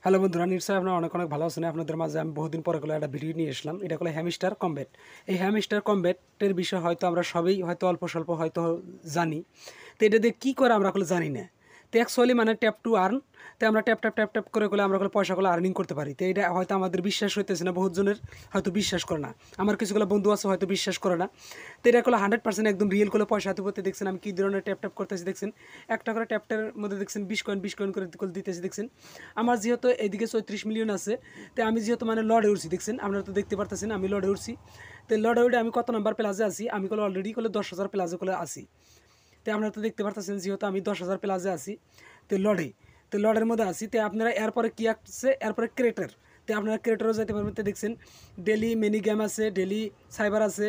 Hello বন্ধুরা, নিশ্চয়ই আপনারা অনেক অনেক ভালো আছেন। আপনাদের মাঝে আমি বহুদিন পরে একটা ভিডিও নিয়ে আসলাম। এটা হলো হ্যামস্টার কমব্যাট। এই হ্যামস্টার কমব্যাটের বিষয় হয়তো আমরা সবাই হয়তো অল্প স্বল্প হয়তো জানি। তো এটা দিয়ে কী করে আমরা জানি না। তো অ্যাকচুয়ালি মানে ট্যাপ টু আর্ন। তো আমরা ট্যাপ ট্যাপ ট্যাপ ট্যাপ করে আমরা পয়সাগুলো আর্নিং করতে পারি। তো এটা হয়তো আমাদের বিশ্বাস হইতেছে না, বহুত জনের হয়তো বিশ্বাস করে না। আমার কিছুগুলো বন্ধু আছে হয়তো বিশ্বাস করে না। তো এটা 100% একদম রিয়েল পয়সা হাতে পড়তে দেখছেন। আমি কী ধরনের ট্যাপ ট্যাপ করতেছি দেখছেন। একটা করে ট্যাপটার মধ্যে দেখছেন 20 কয়েন করে দিতেছি দেখছেন। আমার যেহেতু এদিকে 34 মিলিয়ন আছে, তো আমি যেহেতু মানে লড়ে উঠছি দেখছেন, আপনারা তো দেখতে পারতেছেন আমি লড়ে উঠছি। তো লড়ে উঠে আমি কত নাম্বার প্লাজে আছি, আমি অলরেডি 10,000 প্লাজে আছি। তো আপনারা তো দেখতে পারতেছেন যেহেতু আমি 10,000 প্লাজে আছি। তো লড়ের মধ্যে আছি। তো আপনারা এরপরে কী আসছে, এরপরে ক্রিয়েটার। তো আপনারা ক্রিয়েটারও যাইতে পারবেন। তো দেখছেন ডেলি মিনি গেম আছে, ডেলি সাইবার আছে।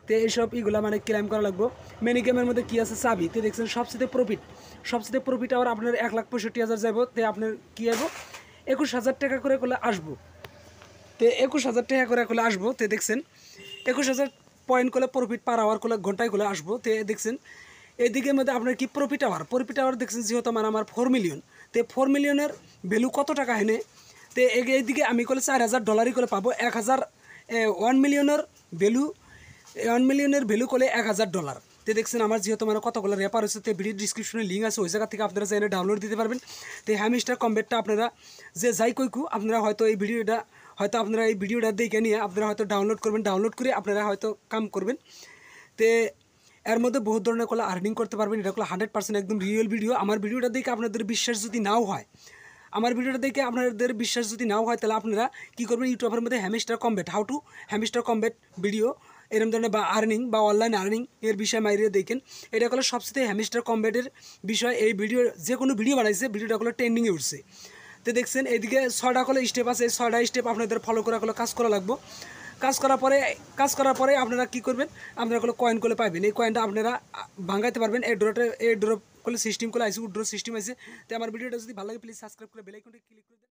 তো এইসব ইগুলা মানে ক্লাইম করা লাগবো। মিনি গেমের মধ্যে কী আছে, চাবি। তো দেখছেন সবচেয়ে প্রফিট আবার আপনার 1,65,000 যাবো। তো আপনার কী যাবো 21,000 টাকা করে আসবো। তো 21,000 টাকা করে আসবো। তো দেখছেন 21,000 পয়েন্ট প্রফিট পার আওয়ার ঘন্টায় আসবো। তো দেখছেন এদিকের মধ্যে আপনার কি প্রফিট আওয়ার দেখছেন যেহেতু আমার 4 মিলিয়ন। তো 4 মিলিয়নের ভ্যালু কত টাকা হেনে। তো এইদিকে আমি $4,000 পাবো। 1 মিলিয়নের ভ্যালু 1 মিলিয়নের ভ্যালু $1,000। তো দেখছেন আমার যেহেতু কতগুলো রেপার হচ্ছে। তো ভিডিও ডিসক্রিপশনে লিঙ্ক আছে, ওই জায়গা থেকে আপনারা চাইলে ডাউনলোড দিতে পারবেন। তো হ্যামস্টার কমব্যাটটা আপনারা যে যাই কইকু আপনারা হয়তো এই ভিডিওটা দেখে নিয়ে আপনারা হয়তো ডাউনলোড করবেন। ডাউনলোড করে আপনারা হয়তো কাম করবেন। তো এর মধ্যে বহুত ধরনের আর্নিং করতে পারবেন। এটা 100% একদম রিয়েল ভিডিও। আমার ভিডিওটা দেখে আপনাদের বিশ্বাস যদি নাও হয়, তাহলে আপনারা কী করবেন, ইউটিউবের মধ্যে hamster combat, how to hamster combat video এরকম ধরনের বা আর্নিং বা অনলাইন আর্নিং এর বিষয়ে মাইরে দেখেন। এটা সবচেয়ে হ্যামস্টার কমব্যাটের বিষয়। এই ভিডিও যে কোনো ভিডিও বানাইছে, ভিডিওটা ট্রেন্ডিংয়ে উঠছে। তো দেখছেন এদিকে 6টা স্টেপ আছে। এই 6টা স্টেপ আপনাদের ফলো করে কাজ করা লাগবে। কাজ করার পরে আপনারা কী করবেন, আপনারা কয়েন পাইবেন। এই কয়েনটা আপনারা ভাঙাইতে পারবেন। এই ড্রপ সিস্টেম আইসি, উড্রো সিস্টেম আছে। তো আমার ভিডিওটা যদি ভালো লাগে প্লিজ সাবস্ক্রাইব করে বেল আইকনটা ক্লিক করে দেন।